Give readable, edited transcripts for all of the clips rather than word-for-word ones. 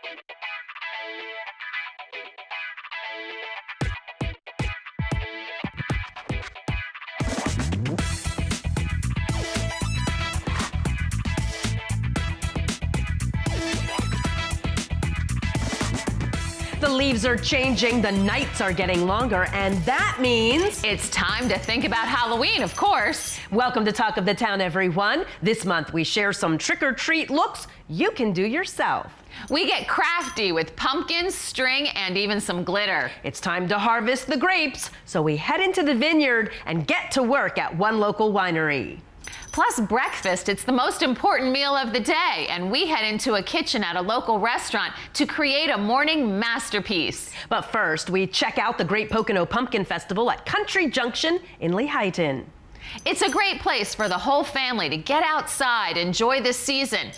The leaves are changing, the nights are getting longer, and that means it's time to think about Halloween, of course. Welcome to Talk of the Town, everyone. This month we share some trick-or-treat looks you can do yourself. We get crafty with pumpkins, string, and even some glitter. It's time to harvest the grapes, so we head into the vineyard and get to work at one local winery. Plus breakfast, it's the most important meal of the day, and we head into a kitchen at a local restaurant to create a morning masterpiece. But first, we check out the Great Pocono Pumpkin Festival at Country Junction in Lehighton. It's a great place for the whole family to get outside, enjoy this season,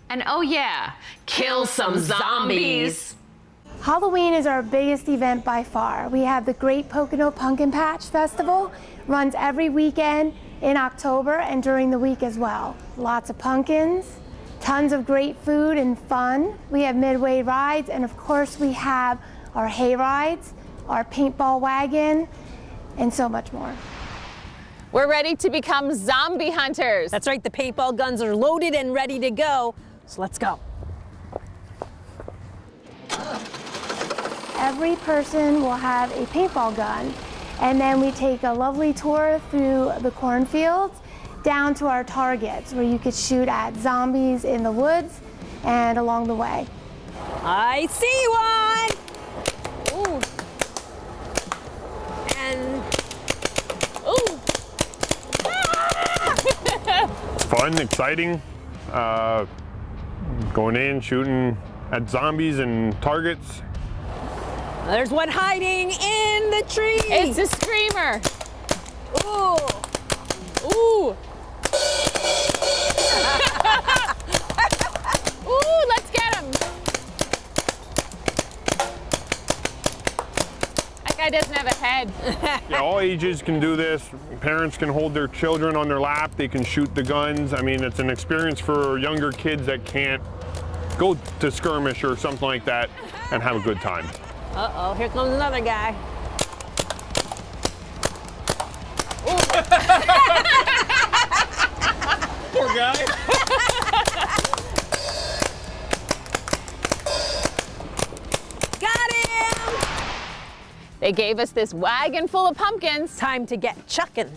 and oh yeah, kill some zombies. Halloween is our biggest event by far. We have the Great Pocono Pumpkin Patch Festival, runs every weekend in October and during the week as well. Lots of pumpkins, tons of great food and fun. We have midway rides, and of course we have our hay rides, our paintball wagon, and so much more. We're ready to become zombie hunters. That's right, the paintball guns are loaded and ready to go, so let's go. Every person will have a paintball gun, and then we take a lovely tour through the cornfields down to our targets where you could shoot at zombies in the woods and along the way. I see one! Ooh. And, ooh. It's fun, exciting, going in, shooting at zombies and targets. There's one hiding in the tree. It's a screamer. Ooh. Ooh. Ooh, let's get him. That guy doesn't have a head. Yeah, all ages can do this. Parents can hold their children on their lap. They can shoot the guns. I mean, it's an experience for younger kids that can't go to skirmish or something like that and have a good time. Uh-oh, here comes another guy. Poor guy. Got him! They gave us this wagon full of pumpkins. Time to get chucking.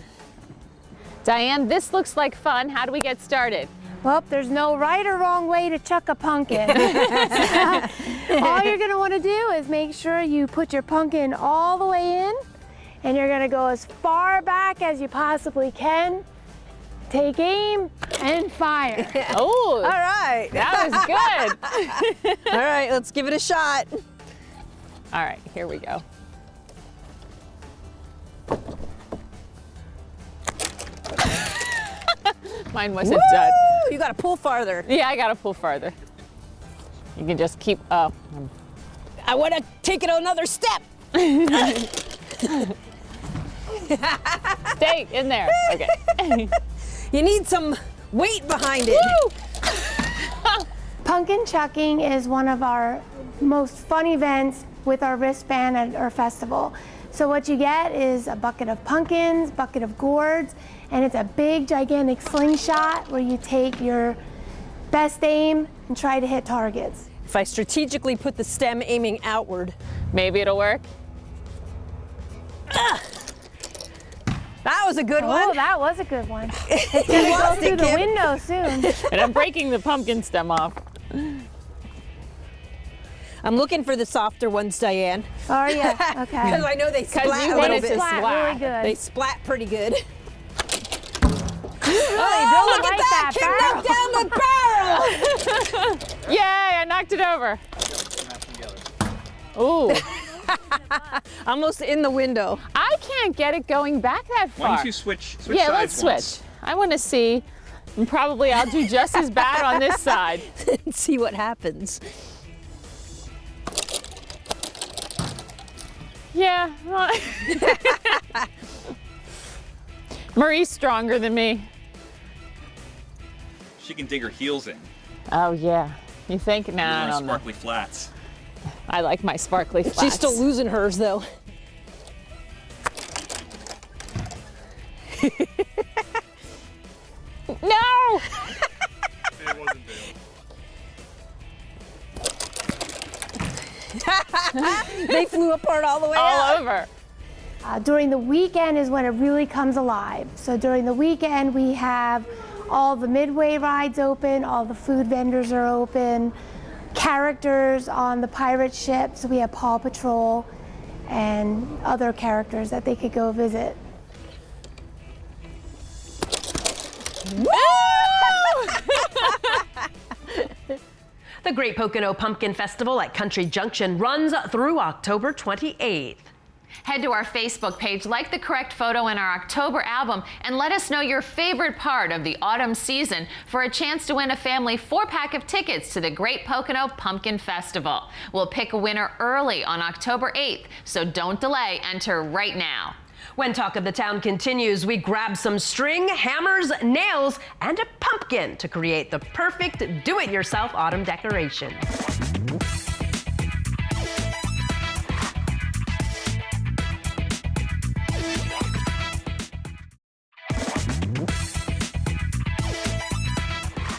Diane, this looks like fun. How do we get started? Well, there's no right or wrong way to chuck a pumpkin. All you're gonna wanna do is make sure you put your pumpkin all the way in, and you're gonna go as far back as you possibly can. Take aim and fire. Oh, All right. that was good. All right, let's give it a shot. All right, here we go. Mine wasn't done. You gotta pull farther. Yeah, I gotta pull farther. You can just keep up. I wanna take it another step. Stay in there. Okay. You need some weight behind it. Pumpkin chucking is one of our most fun events with our wristband at our festival. So what you get is a bucket of pumpkins, bucket of gourds, and it's a big, gigantic slingshot where you take your best aim and try to hit targets. If I strategically put the stem aiming outward. Maybe it'll work. That was a good Oh, one. that was a good one. It's gonna go through the window soon. And I'm breaking the pumpkin stem off. I'm looking for the softer ones, Diane. Oh yeah, Because okay. I know they splat you a want little it bit. to Splat splat. really good. They splat pretty good. Oh, Look at like that! that Kim knocked down the barrel! Yay, I knocked it over. Ooh, Almost in the window. I can't get it going back that far. Why don't you switch Yeah, sides let's once? switch. I want to see, and probably I'll do just as bad on this side. And see what happens. Yeah. Marie's stronger than me. She can dig her heels in. Oh yeah. You think? No, I Nice don't know. sparkly flats. I like my sparkly flats. She's still losing hers though. No! It wasn't Dale. They flew apart all the way All out. over. During the weekend is when it really comes alive. So during the weekend, we have all the midway rides open, all the food vendors are open, characters on the pirate ships. We have Paw Patrol and other characters that they could go visit. The Great Pocono Pumpkin Festival at Country Junction runs through October 28th. Head to our Facebook page, like the correct photo in our October album, and let us know your favorite part of the autumn season for a chance to win a family 4-pack of tickets to the Great Pocono Pumpkin Festival. We'll pick a winner early on October 8th, so don't delay. Enter right now. When Talk of the Town continues, we grab some string, hammers, nails, and a pumpkin to create the perfect do-it-yourself autumn decoration.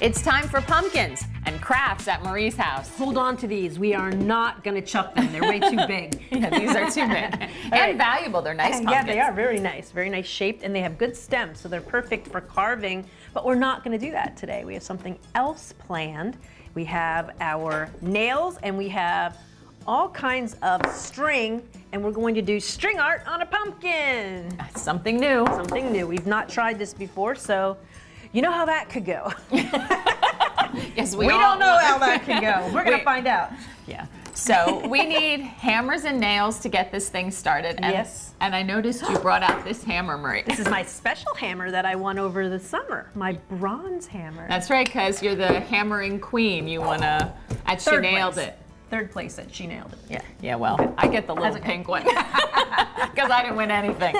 It's time for pumpkins and crafts at Marie's house. Hold on to these. We are not going to chuck them. They're way too big. Yeah, these are too big. And valuable. They're nice pumpkins. Yeah, they are very nice shaped, and they have good stems, so they're perfect for carving. But we're not going to do that today. We have something else planned. We have our nails, and we have all kinds of string, and we're going to do string art on a pumpkin. That's something new. Something new. We've not tried this before, so you know how that could go. Yes, We don't know how that can go. We're going to find out. Yeah. So we need hammers and nails to get this thing started. And, Yes. And I noticed you brought out this hammer, Marie. This is my special hammer that I won over the summer, my bronze hammer. That's right, because you're the hammering queen. You want to, and she Third nailed place. it. Third place that she nailed it. Yeah. Yeah, well, I get the little pink one because I didn't win anything.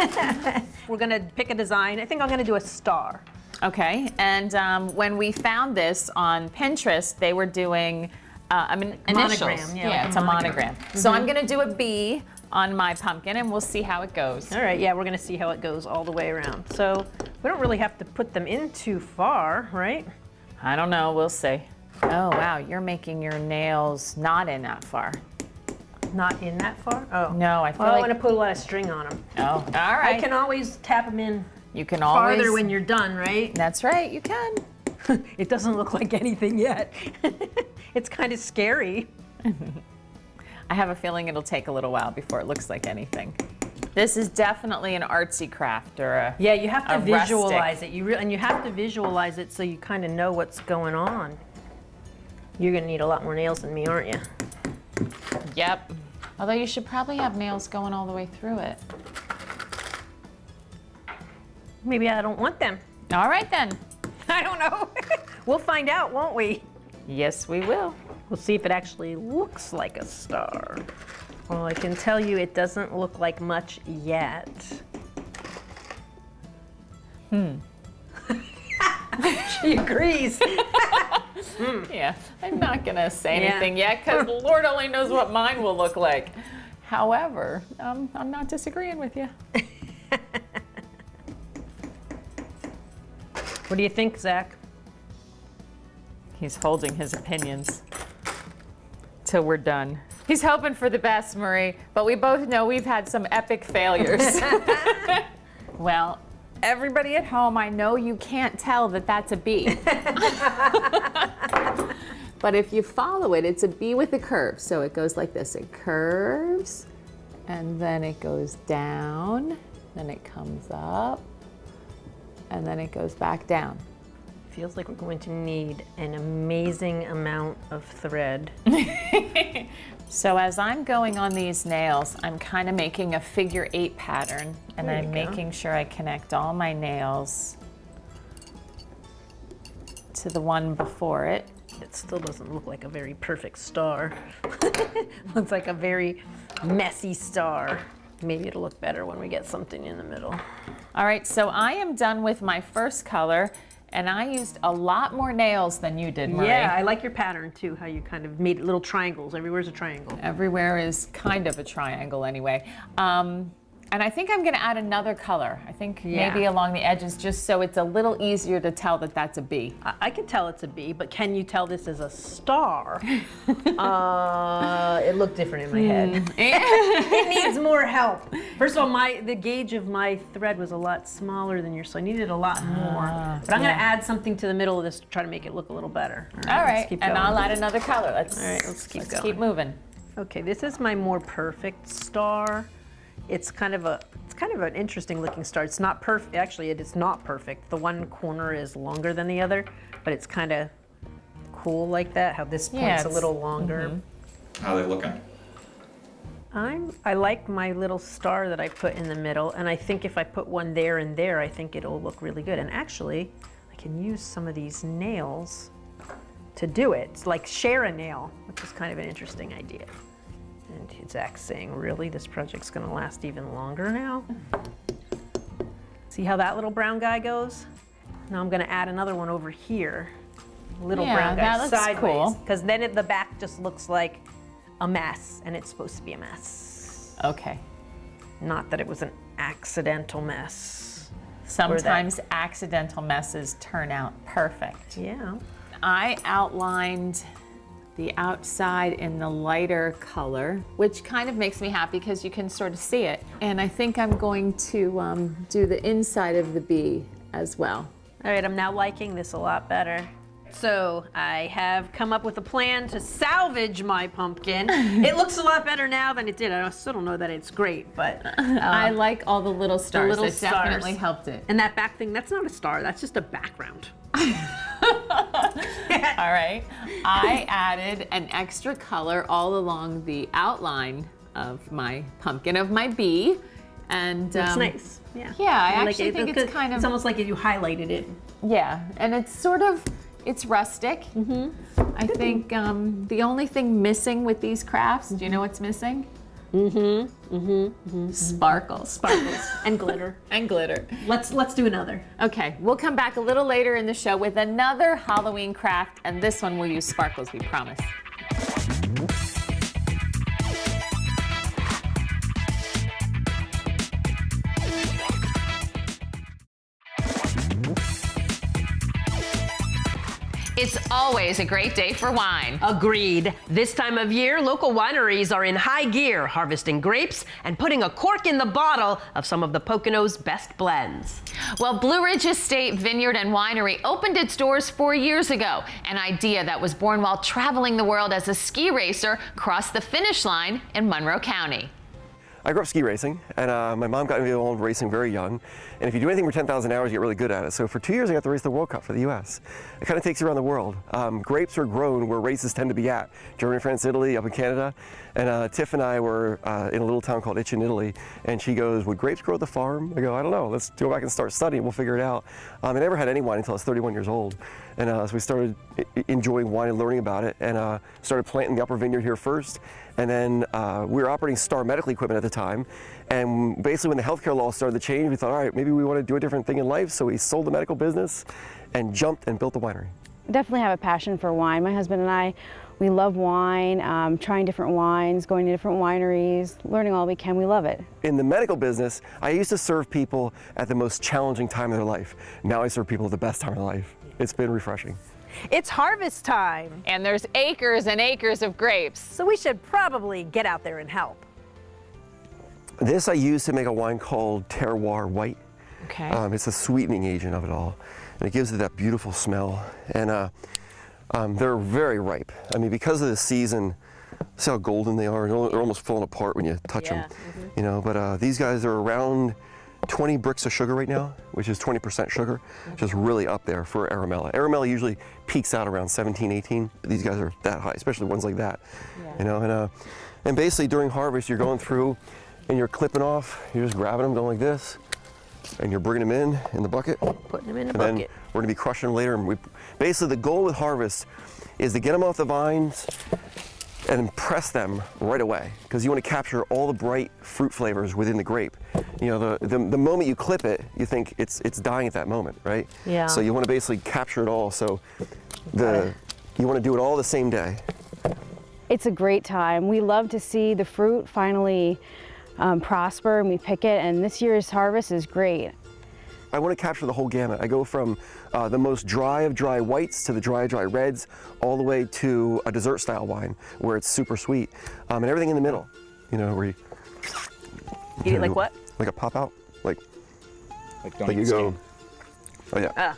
We're going to pick a design. I think I'm going to do a star. Okay, and when we found this on Pinterest, they were doing, initials. Monogram, yeah, Yeah, like it's a a monogram. So Mm-hmm. I'm gonna do a B on my pumpkin, and we'll see how it goes. All right, yeah, we're going to see how it goes all the way around. So we don't really have to put them in too far, right? I don't know, we'll see. Oh, wow, you're making your nails not in that far. Not in that far? Oh. No, I feel Well, I like, want to put a lot of string on them. oh, all right. I can always tap them in You can always. farther when you're done, right? That's right, you can. It doesn't look like anything yet. It's kind of scary. I have a feeling it'll take a little while before it looks like anything. This is definitely an artsy craft or a Yeah, you have to a visualize rustic. it. And you have to visualize it so you kind of know what's going on. You're going to need a lot more nails than me, aren't you? Yep. Although you should probably have nails going all the way through it. Maybe I don't want them. All right then. I don't know. We'll find out, won't we? Yes, we will. We'll see if it actually looks like a star. Well, I can tell you it doesn't look like much yet. She agrees. Yeah, I'm not gonna say Yeah. anything yet because Lord only knows what mine will look like. However, I'm not disagreeing with you. What do you think, Zach? He's holding his opinions till we're done. He's hoping for the best, Marie, but we both know we've had some epic failures. Well, everybody at home, I know you can't tell that that's a B. But if you follow it, it's a B with a curve. So it goes like this. It curves, and then it goes down, then it comes up, and then it goes back down. Feels like we're going to need an amazing amount of thread. So as I'm going on these nails, I'm kind of making a figure 8 pattern, and There I'm you go. making sure I connect all my nails to the one before it. It still doesn't look like a very perfect star. Looks like a very messy star. Maybe it'll look better when we get something in the middle. All right, so I am done with my first color, And I used a lot more nails than you did, Marie. Yeah, I like your pattern too, how you kind of made little triangles. Everywhere's a triangle. Everywhere is kind of a triangle anyway. And I think I'm going to add another color. I think maybe along the edges, just so it's a little easier to tell that that's a bee. I can tell it's a bee, but can you tell this is a star? It looked different in my head. It needs more help. First of all, the gauge of my thread was a lot smaller than yours, so I needed a lot more. But I'm going to add something to the middle of this to try to make it look a little better. All right, let's keep and going. I'll add another color. Let's keep going. Keep moving. Okay, this is my more perfect star. It's kind of an interesting looking star. It's not perfect. Actually, it is not perfect. The one corner is longer than the other, but it's kind of cool like that. How this point's a little longer. How are they looking? I like my little star that I put in the middle, and I think if I put one there and there, I think it'll look really good. And actually, I can use some of these nails to do it. It's like share a nail, which is kind of an interesting idea. And Zach's saying, really, this project's going to last even longer now? See how that little brown guy goes? Now I'm going to add another one over here. Little brown guy that looks sideways. cool. Because then the back just looks like a mess, and it's supposed to be a mess. Okay. Not that it was an accidental mess. Sometimes accidental messes turn out perfect. Yeah. I outlined the outside in the lighter color, which kind of makes me happy because you can sort of see it. And I think I'm going to do the inside of the bee as well. All right, I'm now liking this a lot better. So I have come up with a plan to salvage my pumpkin. It looks a lot better now than it did. I still don't know that it's great, but I like all the little stars. little It stars. definitely helped it. And that back thing, that's not a star, that's just a background. All right. I added an extra color all along the outline of my pumpkin, of my bee. And It's nice. Yeah. Yeah, I actually think it's kind of... It's almost like if you highlighted it. Yeah, and it's sort of, it's rustic. I think the only thing missing with these crafts, do you know what's missing? Sparkles. Sparkles and glitter. And glitter. Let's do another. Okay, we'll come back a little later in the show with another Halloween craft, and this one will use sparkles, we promise. It's always a great day for wine. Agreed. This time of year, local wineries are in high gear, harvesting grapes and putting a cork in the bottle of some of the Pocono's best blends. Well, Blue Ridge Estate Vineyard and Winery opened its doors 4 years ago. An idea that was born while traveling the world as a ski racer crossed the finish line in Monroe County. I grew up ski racing, and my mom got me involved in racing very young. And if you do anything for 10,000 hours, you get really good at it. So for 2 years, I got to race the World Cup for the U.S. It kind of takes you around the world. Grapes are grown where races tend to be at. Germany, France, Italy, up in Canada. And Tiff and I were in a little town called Kitch-en, Italy. And she goes, would grapes grow at the farm? I go, I don't know. Let's go back and start studying. We'll figure it out. I never had any wine until I was 31 years old. And so we started enjoying wine and learning about it, and started planting the upper vineyard here first. And then we were operating Star medical equipment at the time. And basically when the healthcare law started to change, we thought, all right, maybe we want to do a different thing in life. So we sold the medical business and jumped and built the winery. Definitely have a passion for wine. My husband and I, we love wine, trying different wines, going to different wineries, learning all we can. We love it. In the medical business, I used to serve people at the most challenging time of their life. Now I serve people at the best time of their life. It's been refreshing. It's harvest time, And there's acres and acres of grapes. so we should probably get out there and help. This I use to make a wine called Terroir White. Okay. It's a sweetening agent of it all, and it gives it that beautiful smell. And they're very ripe. I mean, because of the season, see how golden they are? They're almost falling apart when you touch them. You know, but these guys are around 20 bricks of sugar right now, which is 20% sugar, which is really up there for Aramella. Aramella usually peaks out around 17, 18. These guys are that high, especially ones like that. You know, and basically during harvest, you're going through and you're clipping off, you're just grabbing them, going like this, and you're bringing them in the bucket. Putting them in a And then bucket. we're gonna be crushing them later. And basically the goal with harvest is to get them off the vines and press them right away, because you want to capture all the bright fruit flavors within the grape. You know, the moment you clip it, you think it's dying at that moment, right? Yeah. So you want to basically capture it all. So you want to do it all the same day. It's a great time. We love to see the fruit finally prosper, and we pick it, and this year's harvest is great. I want to capture the whole gamut. I go from the most dry of dry whites to the dry reds, all the way to a dessert style wine where it's super sweet, and everything in the middle. You know, where you Eat it like what? Like a pop out, like don't you eat go. Oh yeah.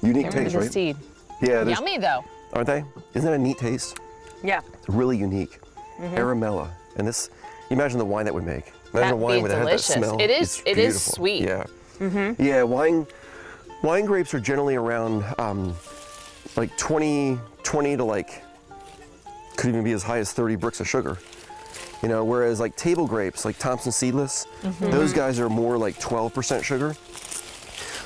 Unique taste, right? Seed. Yeah. Yummy though. Aren't they? Isn't that a neat taste? Yeah. It's really unique. Aramella, and this. You imagine the wine that would make. Imagine That'd a wine be with that delicious. smell. It is. It's It is beautiful. sweet. Yeah. Yeah. Wine grapes are generally around like 20 to like could even be as high as 30 bricks of sugar. You know, whereas like table grapes, like Thompson seedless, those guys are more like 12% sugar.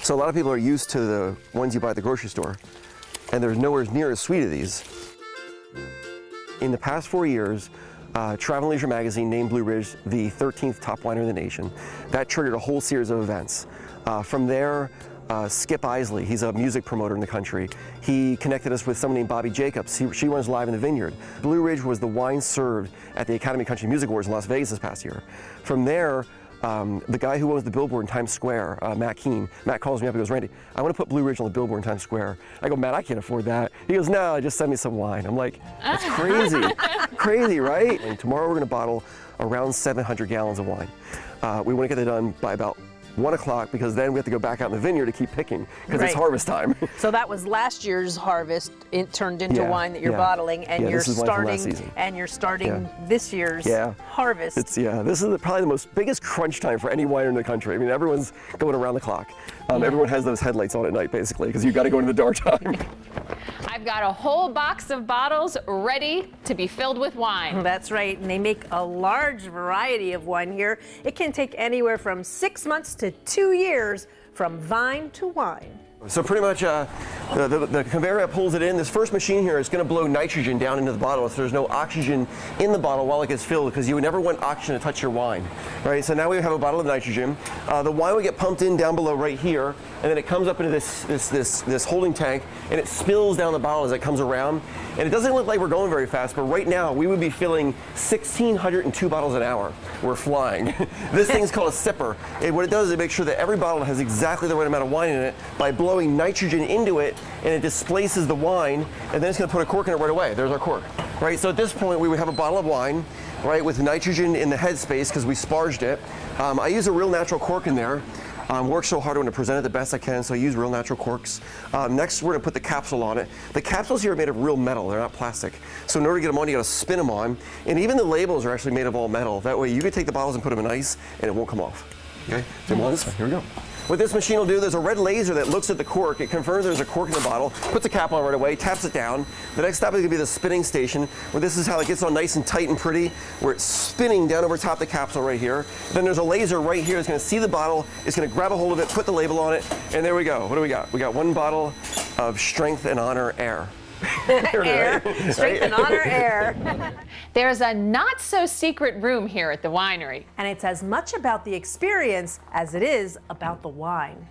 So a lot of people are used to the ones you buy at the grocery store, and there's nowhere near as sweet as these. In the past 4 years, Travel + Leisure magazine named Blue Ridge the 13th top winery in the nation. That triggered a whole series of events. From there, Skip Isley, he's a music promoter in the country. He connected us with someone named Bobby Jacobs. She runs Live in the Vineyard. Blue Ridge was the wine served at the Academy of Country Music Awards in Las Vegas this past year. From there, the guy who owns the billboard in Times Square, Matt Keene, Matt calls me up and goes, Randy, I want to put Blue Ridge on the billboard in Times Square. I go, Matt, I can't afford that. He goes, no, just send me some wine. I'm like, that's crazy. Crazy, right? And tomorrow we're going to bottle around 700 gallons of wine. We want to get it done by about 1 o'clock, because then we have to go back out in the vineyard to keep picking, because it's harvest time. So that was last year's harvest. It turned into Yeah, wine that you're yeah. bottling, and Yeah, you're this is wine from last starting season. and you're starting Yeah. this year's harvest. This is probably the biggest crunch time for any winer in the country. I mean, everyone's going around the clock. Everyone has those headlights on at night, basically, because you've got to go into the dark time. I've got a whole box of bottles ready to be filled with wine. That's right, and they make a large variety of wine here. It can take anywhere from 6 months to 2 years from vine to wine. So pretty much the conveyor that pulls it in, this first machine here is going to blow nitrogen down into the bottle, so there's no oxygen in the bottle while it gets filled, because you would never want oxygen to touch your wine, right? So now we have a bottle of nitrogen. The wine will get pumped in down below right here, and then it comes up into this holding tank, and it spills down the bottle as it comes around. And it doesn't look like we're going very fast, but right now we would be filling 1,602 bottles an hour. We're flying. This thing's called a sipper. And what it does is it makes sure that every bottle has exactly the right amount of wine in it by blowing nitrogen into it, and it displaces the wine, and then it's going to put a cork in it right away. There's our cork, right? So at this point we would have a bottle of wine, right, with nitrogen in the headspace because we sparged it. I use a real natural cork in there. Work so hard to present it the best I can, so I use real natural corks. Next, we're going to put the capsule on it. The capsules here are made of real metal. They're not plastic. So in order to get them on, you got to spin them on. And even the labels are actually made of all metal. That way you can take the bottles and put them in ice, and it won't come off. Okay? So on this side. Here we go. What this machine will do, there's a red laser that looks at the cork. It confirms there's a cork in the bottle, puts the cap on right away, taps it down. The next stop is going to be the spinning station, where this is how it gets on nice and tight and pretty, where it's spinning down over top of the capsule right here. Then there's a laser right here that's going to see the bottle, it's going to grab a hold of it, put the label on it, and there we go. What do we got? We got one bottle of Strength and Honor Air. Air, strength and honor, air. There's a not so secret room here at the winery. And it's as much about the experience as it is about the wine.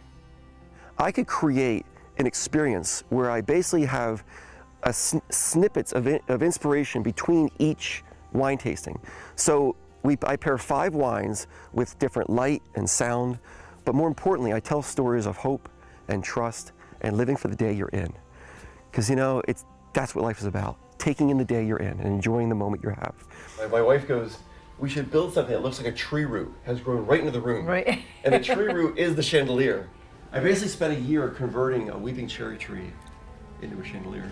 I could create an experience where I basically have snippets of inspiration between each wine tasting. So I pair 5 wines with different light and sound, but more importantly, I tell stories of hope and trust and living for the day you're in. Because, you know, that's what life is about, taking in the day you're in and enjoying the moment you have. My wife goes, we should build something that looks like a tree root, has grown right into the room. Right. And the tree root is the chandelier. I basically spent a year converting a weeping cherry tree into a chandelier.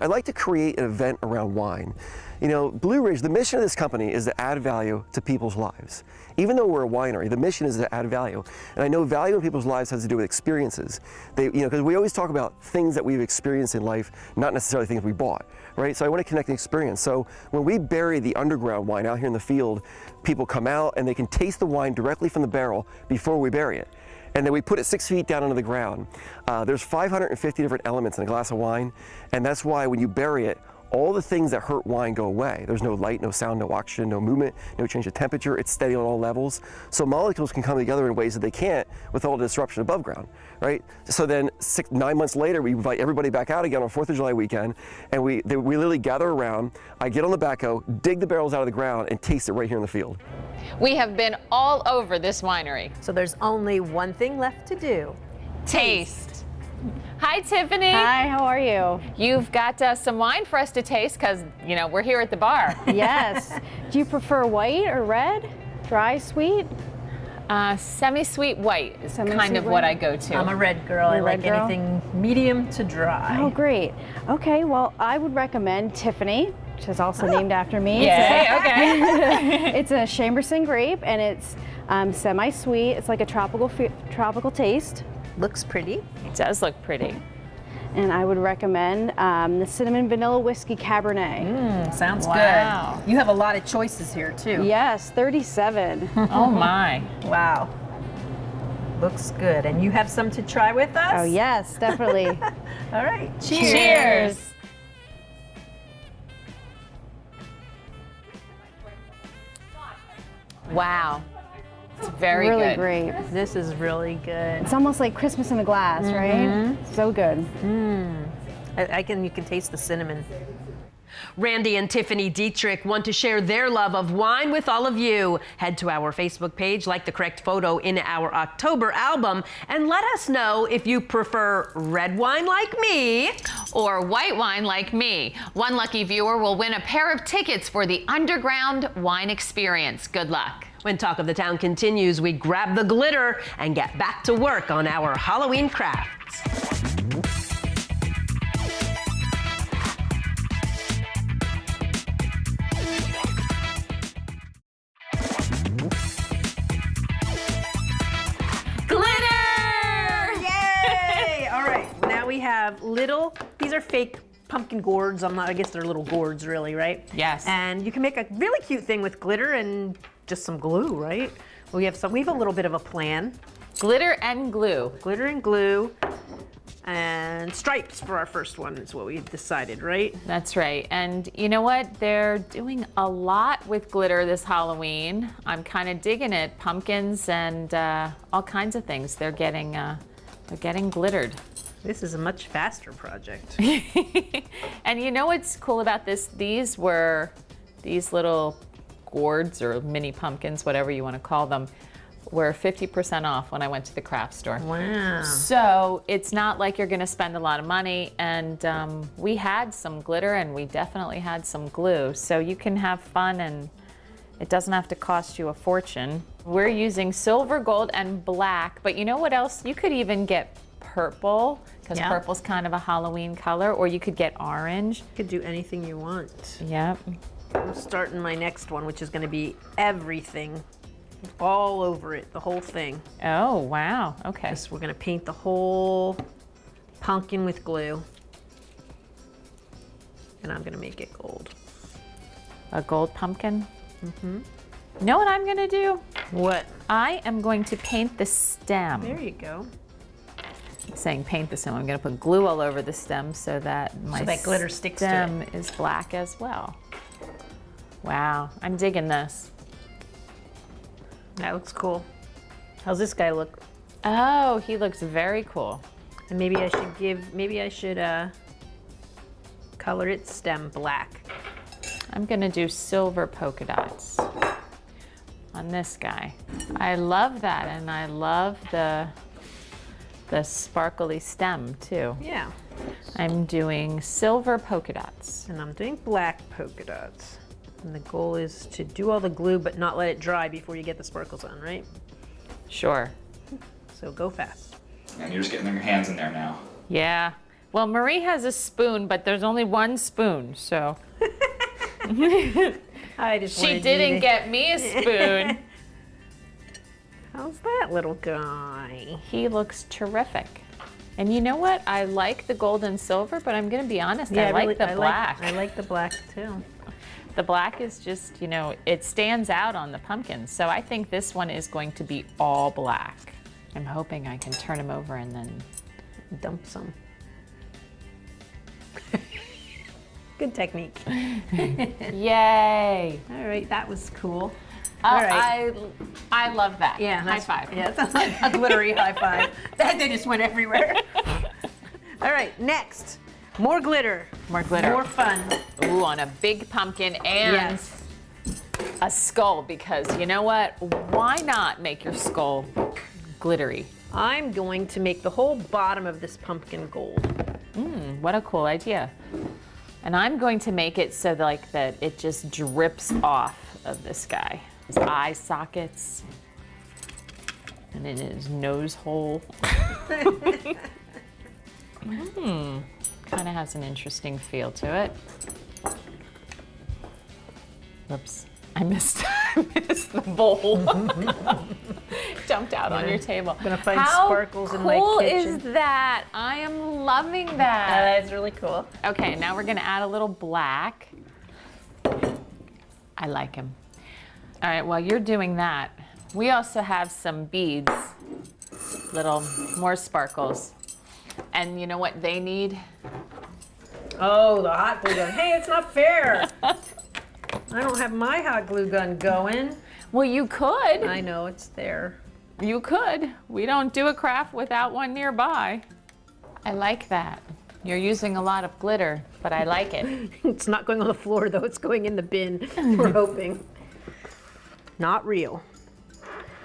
I like to create an event around wine. You know, Blue Ridge, the mission of this company is to add value to people's lives. Even though we're a winery, the mission is to add value. And I know value in people's lives has to do with experiences. Because we always talk about things that we've experienced in life, not necessarily things we bought, right? So I want to connect the experience. So when we bury the underground wine out here in the field, people come out and they can taste the wine directly from the barrel before we bury it. And then we put it 6 feet down into the ground. There's 550 different elements in a glass of wine, and that's why when you bury it, all the things that hurt wine go away. There's no light, no sound, no oxygen, no movement, no change of temperature. It's steady on all levels. So molecules can come together in ways that they can't with all the disruption above ground, right? So then 9 months later, we invite everybody back out again on 4th of July weekend, and we literally gather around. I get on the backhoe, dig the barrels out of the ground, and taste it right here in the field. We have been all over this winery. So there's only one thing left to do. Taste. Hi, Tiffany. Hi, how are you? You've got some wine for us to taste because, you know, we're here at the bar. Yes. Do you prefer white or red? Dry, sweet? Semi-sweet white is kind Semi-sweet of what white? I go to. I'm a red girl. I You're a like red girl? anything medium to dry. Oh, great. Okay, well, I would recommend Tiffany, which is also named after me. Yeah, okay. It's a Chamberson grape, and it's semi-sweet. It's like a tropical taste. Looks pretty. It does look pretty. And I would recommend the Cinnamon Vanilla Whiskey Cabernet. Sounds Wow. good. You have a lot of choices here too. Yes, 37. Oh my. Wow. Looks good. And you have some to try with us? Oh, yes, definitely. All right. Cheers. Cheers. Wow. It's very really good. great. This is really good. It's almost like Christmas in a glass, right? So good. You can taste the cinnamon. Randy and Tiffany Dietrich want to share their love of wine with all of you. Head to our Facebook page, like the correct photo in our October album, and let us know if you prefer red wine like me Or white wine like me. One lucky viewer will win a pair of tickets for the Underground Wine Experience. Good luck. When Talk of the Town continues, we grab the glitter and get back to work on our Halloween crafts. Yay! All right. Now we have these are fake pumpkin gourds. I guess they're little gourds really, right? Yes. And you can make a really cute thing with glitter and just some glue, right? We have a little bit of a plan. Glitter and glue. Glitter and glue and stripes for our first one is what we decided, right? That's right. And you know what? They're doing a lot with glitter this Halloween. I'm kind of digging it. Pumpkins and all kinds of things. They're getting glittered. This is a much faster project. And you know what's cool about this? These little gourds or mini pumpkins, whatever you want to call them, were 50% off when I went to the craft store. Wow. So it's not like you're going to spend a lot of money. And we had some glitter and we definitely had some glue. So you can have fun and it doesn't have to cost you a fortune. We're using silver, gold, and black. But you know what else? You could even get purple, because purple's kind of a Halloween color, or you could get orange. You could do anything you want. Yep. I'm starting my next one, which is going to be everything. All over it, the whole thing. Oh, wow. Okay. We're going to paint the whole pumpkin with glue. And I'm going to make it gold. A gold pumpkin? Mm-hmm. You know what I'm going to do? What? I am going to paint the stem. There you go. Saying paint the stem, I'm going to put glue all over the stem so that my glitter sticks to it. stem is black as well. Wow, I'm digging this. That looks cool. How's this guy look? Oh, he looks very cool. And maybe I should color its stem black. I'm going to do silver polka dots on this guy. I love that, and I love the sparkly stem too. Yeah. I'm doing silver polka dots. And I'm doing black polka dots. And the goal is to do all the glue but not let it dry before you get the sparkles on, right? Sure. So go fast. And you're just getting your hands in there now. Yeah. Well, Marie has a spoon, but there's only one spoon, so. I just She wanted you didn't to- get me a spoon. How's that little guy? He looks terrific. And you know what? I like the gold and silver, but I'm going to be honest, I like the black. I like the black too. The black is just, you know, it stands out on the pumpkins. So I think this one is going to be all black. I'm hoping I can turn him over and then Dump some. Good technique. Yay. All right, that was cool. Oh, All right. I love that. Yeah, High five. Yeah, that's like a glittery high five. They just went everywhere. All right, next. More glitter. More glitter. More fun. Ooh, on a big pumpkin and Yes. a skull, because you know what? Why not make your skull glittery? I'm going to make the whole bottom of this pumpkin gold. What a cool idea. And I'm going to make it so that it just drips off of this guy. His eye sockets and in his nose hole. Kind of has an interesting feel to it. Whoops, I missed the bowl. Jumped out on your table. Gonna find How sparkles in my cool kitchen. is that? I am loving that. That's really cool. Okay, now we're gonna add a little black. I like him. All right, while you're doing that, we also have some beads, more sparkles. And you know what they need? Oh, the hot glue gun. Hey, it's not fair. I don't have my hot glue gun going. Well, you could. I know, it's there. You could. We don't do a craft without one nearby. I like that. You're using a lot of glitter, but I like it. It's not going on the floor, though. It's going in the bin. We're hoping. Not real.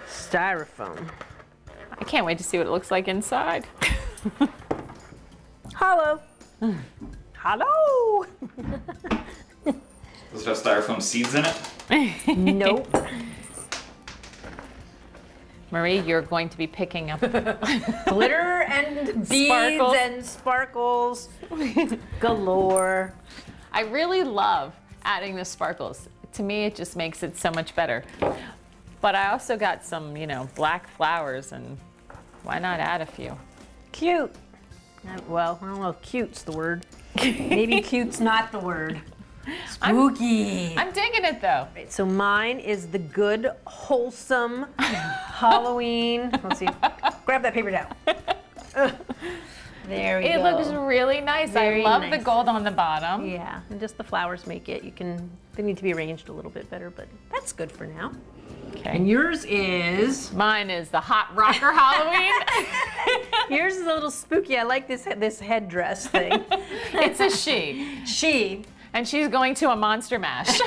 Styrofoam. I can't wait to see what it looks like inside. Hollow. Hello. Does it have styrofoam seeds in it? Nope. Marie, you're going to be picking up Glitter and beads Sparkles. and sparkles galore. I really love adding the sparkles. To me, it just makes it so much better. But I also got some, black flowers, and why not add a few? Cute. Well, I don't know if cute's the word. Maybe cute's not the word. Spooky. I'm digging it though. Right, so mine is the good, wholesome Halloween. Let's see. Grab that paper towel. There we go. It looks really nice. Very I love nice. the gold on the bottom. Yeah, and just the flowers make it. They need to be arranged a little bit better, but that's good for now. Okay. And yours is? Mine is the hot rocker Halloween. Yours is a little spooky. I like this headdress thing. It's a she. She. And she's going to a monster mash.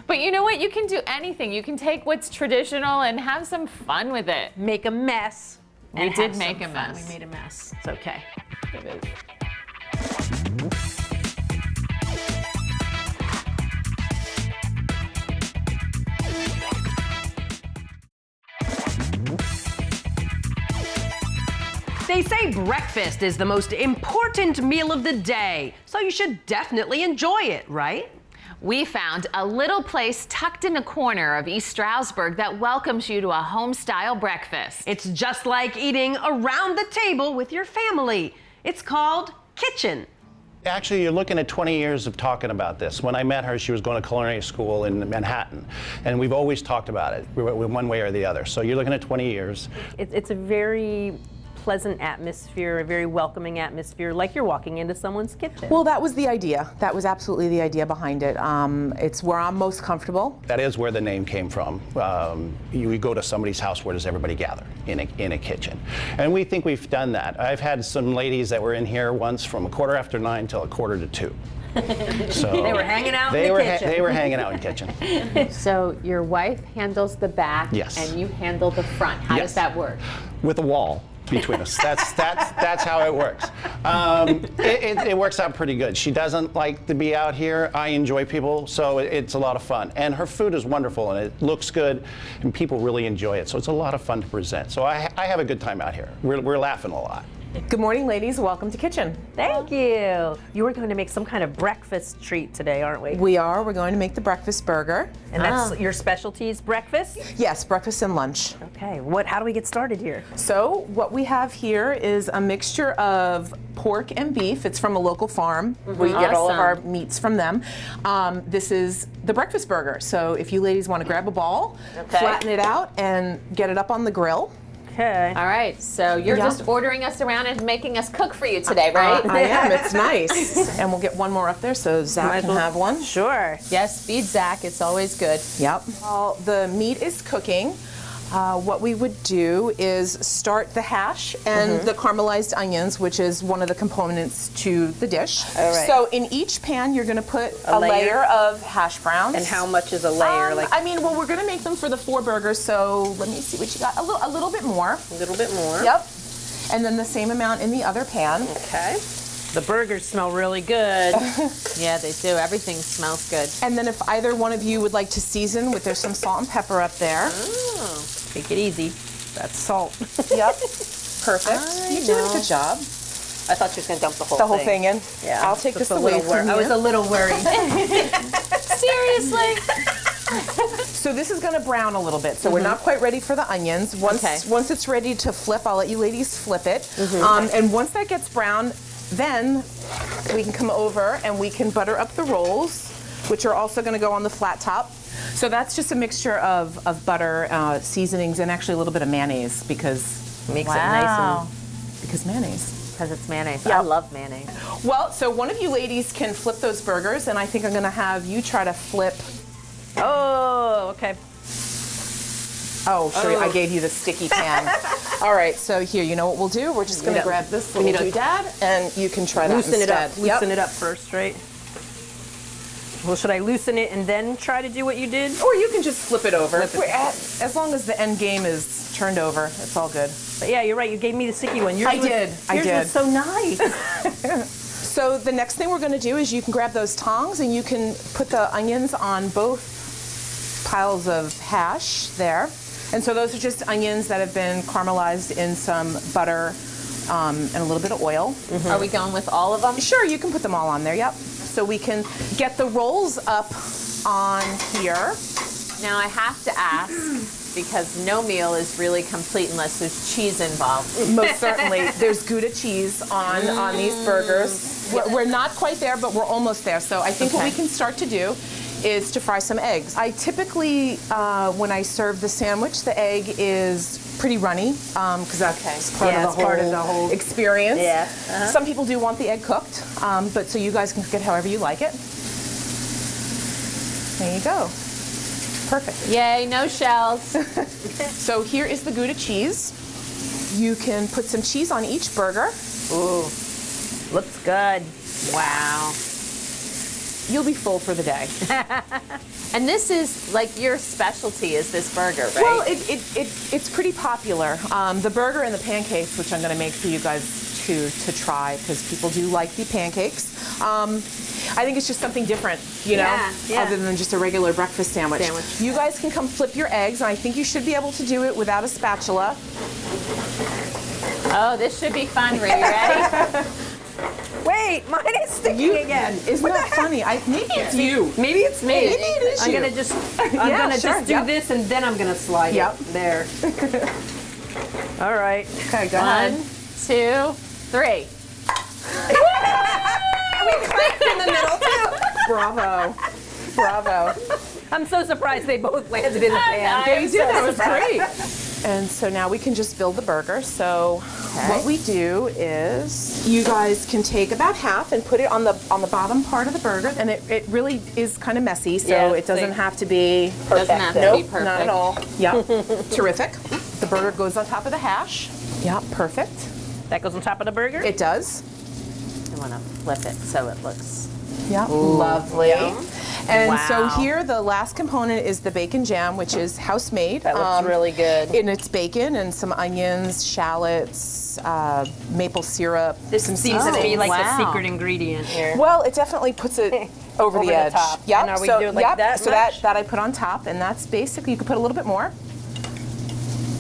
But you know what? You can do anything. You can take what's traditional and have some fun with it. Make a mess. We and did have make some a fun. mess. We made a mess. It's okay. It is. They say breakfast is the most important meal of the day, so you should definitely enjoy it, right? We found a little place tucked in a corner of East Stroudsburg that welcomes you to a home-style breakfast. It's just like eating around the table with your family. It's called Kitch-en. Actually, you're looking at 20 years of talking about this. When I met her, she was going to culinary school in Manhattan, and we've always talked about it, one way or the other. So you're looking at 20 years. It's a very pleasant atmosphere, a very welcoming atmosphere, like you're walking into someone's kitchen. Well, that was the idea. That was absolutely the idea behind it. It's where I'm most comfortable. That is where the name came from. You go to somebody's house, where does everybody gather? In a kitchen. And we think we've done that. I've had some ladies that were in here once from 9:15 till 1:45. So They were hanging out in the kitchen. They were hanging out in the kitchen. So your wife handles the back, Yes. and you handle the front. How Yes. does that work? With a wall between us. That's how it works. It works out pretty good. She doesn't like to be out here. I enjoy people, so it's a lot of fun. And her food is wonderful, and it looks good, and people really enjoy it. So it's a lot of fun to present. So I have a good time out here. We're laughing a lot. Good morning, ladies. Welcome to Kitchen. Thank you. You were going to make some kind of breakfast treat today, aren't we? We're going to make the breakfast burger. And that's your specialty's breakfast? Yes, breakfast and lunch. Okay, how do we get started here? So what we have here is a mixture of pork and beef. It's from a local farm. We get all of our meats from them. This is the breakfast burger. So if you ladies want to grab a ball, flatten it out, and get it up on the grill. Okay. All right, so you're Yeah. just ordering us around and making us cook for you today, right? I am. It's nice. And we'll get one more up there so Zach can have one. Sure. Yes, feed Zach. It's always good. Yep. While the meat is cooking, what we would do is start the hash and the caramelized onions, which is one of the components to the dish. All right. So in each pan, you're going to put a layer? layer of hash browns. And how much is a layer? I mean, well, we're going to make them for the 4 burgers, so let me see what you got. A little bit more. A little bit more. Yep. And then the same amount in the other pan. Okay. The burgers smell really good. Yeah, they do. Everything smells good. And then if either one of you would like to season there's some salt and pepper up there. Oh, take it easy. That's salt. Yep. Perfect. You're doing a good job. I thought she was going to dump the whole The whole thing in? Yeah. I'll take Just this a away little from you. I was a little worried. Seriously? So this is going to brown a little bit. So we're not quite ready for the onions. Once it's ready to flip, I'll let you ladies flip it. And once that gets brown, then we can come over and we can butter up the rolls, which are also going to go on the flat top. So that's just a mixture of butter, seasonings, and actually a little bit of mayonnaise because Makes it nice and... because mayonnaise. Because it's mayonnaise. Yeah. I love mayonnaise. Well, so one of you ladies can flip those burgers, and I think I'm going to have you try to flip. Oh, okay. Oh, sure. I gave you the sticky pan. All right, so here, you know what we'll do? We're just going to grab this little doodad, and you can try that Loosen instead. it up. Loosen it up first, right? Well, should I loosen it and then try to do what you did? Or you can just flip it over. As long as the end game is turned over, it's all good. But yeah, you're right. You gave me the sticky one. I did. Yours was so nice. So the next thing we're going to do is you can grab those tongs and you can put the onions on both piles of hash there. And so those are just onions that have been caramelized in some butter and a little bit of oil. Are we going with all of them? Sure, you can put them all on there, yep. So we can get the rolls up on here. Now I have to ask, because no meal is really complete unless there's cheese involved. Most certainly. There's Gouda cheese on these burgers. We're not quite there, but we're almost there. So I think what we can start to do is to fry some eggs. I typically, when I serve the sandwich, the egg is pretty runny because that's part of the whole experience. Yeah. Some people do want the egg cooked, but so you guys can cook it however you like it. There you go. Perfect. Yay, no shells. So here is the Gouda cheese. You can put some cheese on each burger. Ooh, looks good. Wow. You'll be full for the day. And this is like your specialty is this burger, right? Well, it's pretty popular. The burger and the pancakes, which I'm going to make for you guys to try, because people do like the pancakes. I think it's just something different, you know, other than just a regular breakfast sandwich. You guys can come flip your eggs, and I think you should be able to do it without a spatula. Oh, this should be fun. Are you ready? Wait, mine is sticking again. Isn't that funny? Maybe it's you. Maybe it's me. Maybe it is I'm you. gonna just, just do this, and then I'm gonna slide it there. All right. Okay, go ahead. 1, 2, 3. We clicked in the middle too. Bravo. Bravo. I'm so surprised they both landed in the pan. They did. That was great. And so now we can just build the burger. So what we do is you guys can take about half and put it on the bottom part of the burger. And it really is kind of messy, so it doesn't have to be perfect. Doesn't have to be perfect. Not at all. Yep. Terrific. The burger goes on top of the hash. Yep, perfect. That goes on top of the burger? It does. I want to flip it so it looks. Yep. Lovely. Yum. And so here, the last component is the bacon jam, which is house-made. That looks really good. And it's bacon and some onions, shallots, maple syrup, some Seems to be like the wow. secret ingredient here. Well, it definitely puts it over the edge. top. Yep. And are we doing like that So much? that I put on top, and that's basically, you could put a little bit more.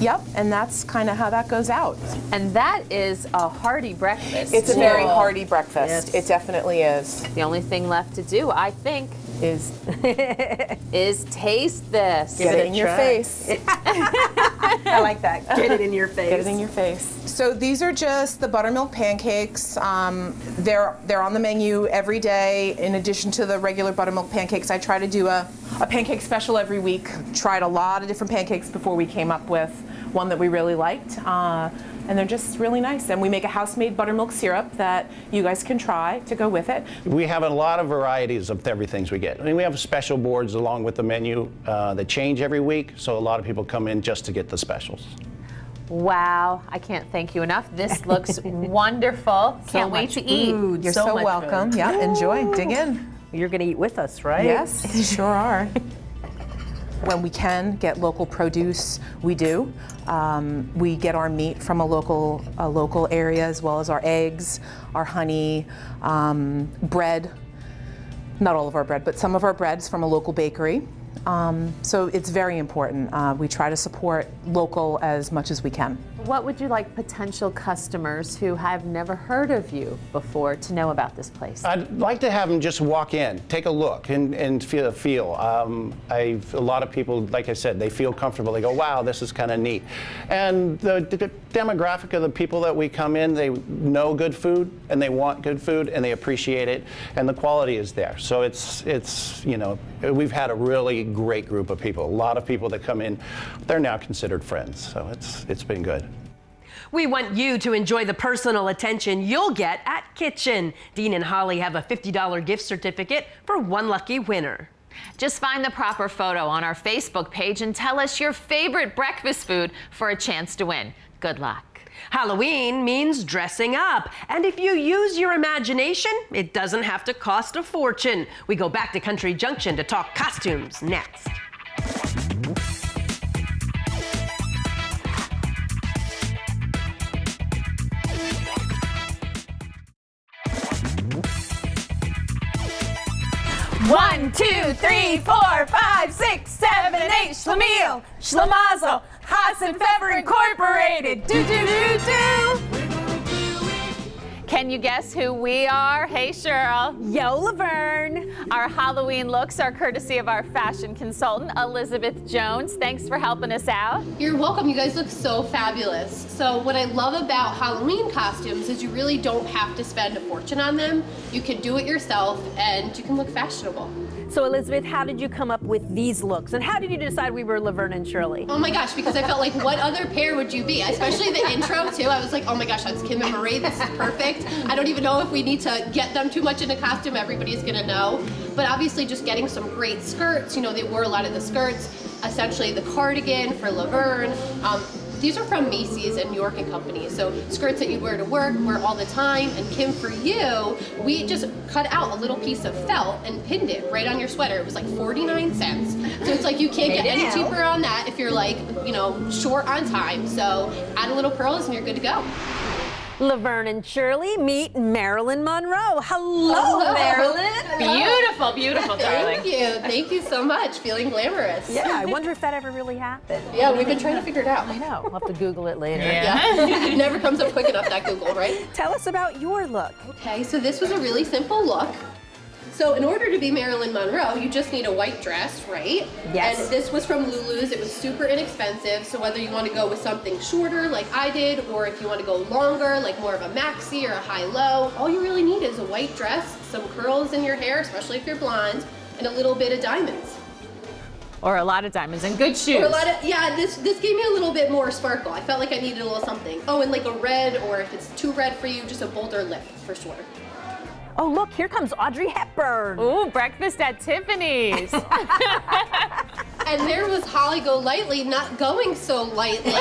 Yep, and that's kind of how that goes out. And that is a hearty breakfast. It's a very hearty breakfast. Yes. It definitely is. The only thing left to do, I think, Is taste this. get it in your face. I like that. Get it in your face. Get it in your face. So these are just the buttermilk pancakes. They're on the menu every day. In addition to the regular buttermilk pancakes, I try to do a pancake special every week. Tried a lot of different pancakes before we came up with one that we really liked. And they're just really nice. And we make a house-made buttermilk syrup that you guys can try to go with it. We have a lot of varieties of everything we get. I mean, we have special boards along with the menu that change every week, so a lot of people come in just to get the specials. Wow, I can't thank you enough. This looks wonderful. Can't wait to eat. You're so much welcome. food. Yeah, enjoy, dig in. You're going to eat with us, right? Yes, sure are. When we can get local produce, we do. We get our meat from a local area, as well as our eggs, our honey, bread. Not all of our bread, but some of our bread's from a local bakery. So it's very important. We try to support local as much as we can. What would you like potential customers who have never heard of you before to know about this place? I'd like to have them just walk in, take a look, and feel. A lot of people, like I said, they feel comfortable. They go, wow, this is kind of neat. And the demographic of the people that we come in, they know good food, and they want good food, and they appreciate it, and the quality is there. So it's you know, we've had a really great group of people. A lot of people that come in, they're now considered friends. So it's been good. We want you to enjoy the personal attention you'll get at Kitch-en. Dean and Holly have a $50 gift certificate for one lucky winner. Just find the proper photo on our Facebook page and tell us your favorite breakfast food for a chance to win. Good luck. Halloween means dressing up, and if you use your imagination, it doesn't have to cost a fortune. We go back to Country Junction to talk costumes next. One, two, three, 4, 5, 6, 7, 8. Schlemiel, Schlemazel, Haas and Pfeffer Incorporated. Do, do, do, do. Can you guess who we are? Hey, Cheryl. Yo, Laverne. Our Halloween looks are courtesy of our fashion consultant, Elizabeth Jones. Thanks for helping us out. You're welcome. You guys look so fabulous. So what I love about Halloween costumes is you really don't have to spend a fortune on them. You can do it yourself and you can look fashionable. So Elizabeth, how did you come up with these looks? And how did you decide we were Laverne and Shirley? Oh my gosh, because I felt like what other pair would you be? Especially the intro too. I was like, oh my gosh, that's Kim and Marie. This is perfect. I don't even know if we need to get them too much in a costume. Everybody's gonna know. But obviously just getting some great skirts. You know, they wore a lot of the skirts. Essentially the cardigan for Laverne. These are from Macy's and New York and Company. So skirts that you wear to work, wear all the time. And Kim, for you, we just cut out a little piece of felt and pinned it right on your sweater. It was like 49 cents. So it's like you can't get any cheaper on that if you're like, you know, short on time. So add a little pearls and you're good to go. Laverne and Shirley meet Marilyn Monroe. Hello, Marilyn. Beautiful, beautiful, darling. Thank you. Thank you so much. Feeling glamorous. Yeah, I wonder if that ever really happened. Yeah, we've been trying to figure it out. I know. We'll have to Google it later. Yeah. It never comes up quick enough, that Google, right? Tell us about your look. Okay, so this was a really simple look. So in order to be Marilyn Monroe, you just need a white dress, right? Yes. And this was from Lulu's. It was super inexpensive. So whether you want to go with something shorter like I did, or if you want to go longer, like more of a maxi or a high-low, all you really need is a white dress, some curls in your hair, especially if you're blonde, and a little bit of diamonds. Or a lot of diamonds and good shoes. Or a lot of, yeah, this gave me a little bit more sparkle. I felt like I needed a little something. Oh, and like a red, or if it's too red for you, just a bolder lip for sure. Oh, look, here comes Audrey Hepburn. Ooh, breakfast at Tiffany's. And there was Holly Golightly not going so lightly.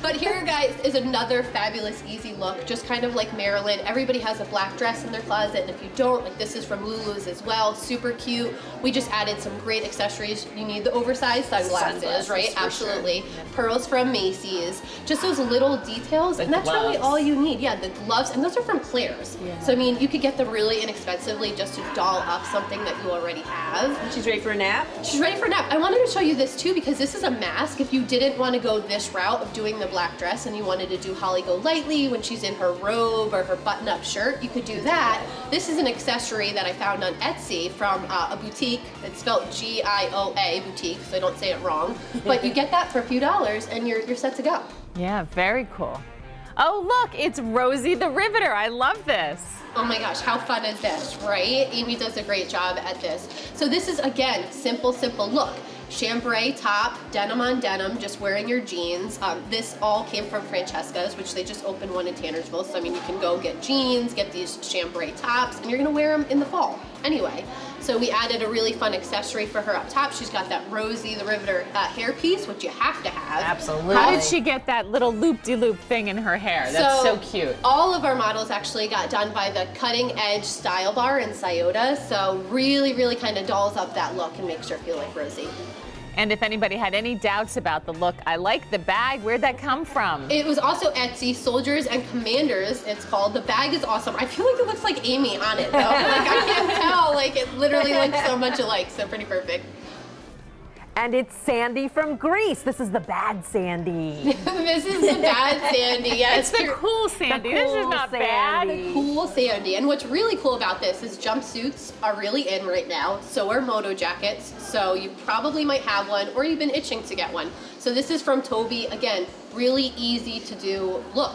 But here, guys, is another fabulous, easy look, just kind of like Marilyn. Everybody has a black dress in their closet, and if you don't, like this is from Lulu's as well, super cute. We just added some great accessories. You need the oversized sunglasses, right? Absolutely. Sure. Pearls from Macy's. Just those little details, and that's really all you need. Yeah, the gloves, and those are from Claire's. Yeah. So, I mean, you could get them really inexpensively just to doll up something that you already have. She's ready for a nap? She's ready for a nap. I wanted to show you this too because this is a mask. If you didn't want to go this route of doing the black dress and you wanted to do Holly Golightly when she's in her robe or her button-up shirt, you could do that. This is an accessory that I found on Etsy from a boutique. It's spelled G-I-O-A, boutique, so I don't say it wrong. But you get that for a few dollars and you're set to go. Yeah, very cool. Oh, look, it's Rosie the Riveter. I love this. Oh my gosh, how fun is this, right? Amy does a great job at this. So this is, again, simple look. chambray top, denim on denim, just wearing your jeans. This all came from Francesca's, which they just opened one in Tannersville. So I mean, you can go get jeans, get these chambray tops, and you're gonna wear them in the fall anyway. So we added a really fun accessory for her up top. She's got that Rosie the Riveter hairpiece, which you have to have. Absolutely. How did she get that little loop-de-loop thing in her hair? That's so cute. All of our models actually got done by the Cutting Edge Style Bar in Scioto. So really, really kind of dolls up that look and makes her feel like Rosie. And if anybody had any doubts about the look, I like the bag. Where'd that come from? It was also Etsy, Soldiers and Commanders, it's called. The bag is awesome. I feel like it looks like Amy on it though. Like I can't tell, like it literally looks so much alike, so pretty perfect. And it's Sandy from Greece. This is the bad Sandy. This is the bad Sandy, yes. It's the cool Sandy. This is not bad. The cool Sandy. And what's really cool about this is jumpsuits are really in right now. So are moto jackets. So you probably might have one or you've been itching to get one. So this is from Toby. Again, really easy to do look.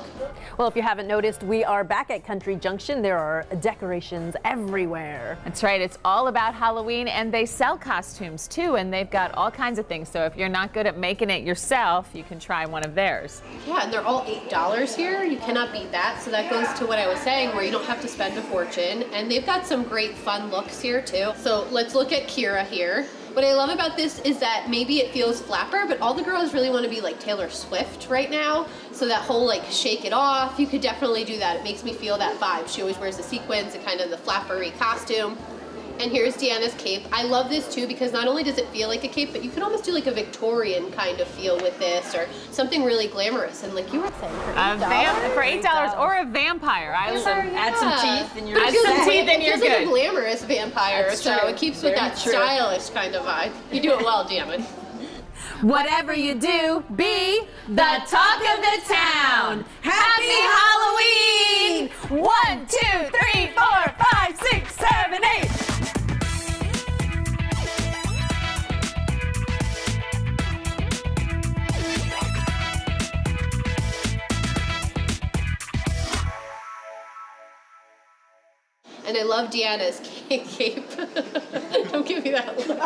Well, if you haven't noticed, we are back at Country Junction. There are decorations everywhere. That's right. It's all about Halloween, and they sell costumes too, and they've got all kinds of things. So if you're not good at making it yourself, you can try one of theirs. Yeah, and they're all $8 here. You cannot beat that. So that goes to what I was saying, where you don't have to spend a fortune. And they've got some great fun looks here too. So let's look at Kira here. What I love about this is that maybe it feels flapper, but all the girls really want to be like Taylor Swift right now. So that whole like shake it off, you could definitely do that. It makes me feel that vibe. She always wears the sequins and kind of the flappery costume. And here's Deanna's cape. I love this too because not only does it feel like a cape, but you can almost do like a Victorian kind of feel with this, or something really glamorous. And like you were saying, for $8, for $8 or a vampire. Add some teeth and you're good. It feels like a glamorous vampire, so it keeps with that stylish kind of vibe. You do it well, Deanna. Whatever you do, be the talk of the town. Happy Halloween! 1, 2, 3, 4, 5, 6, 7, 8. And I love Deanna's cape. Don't give me that look.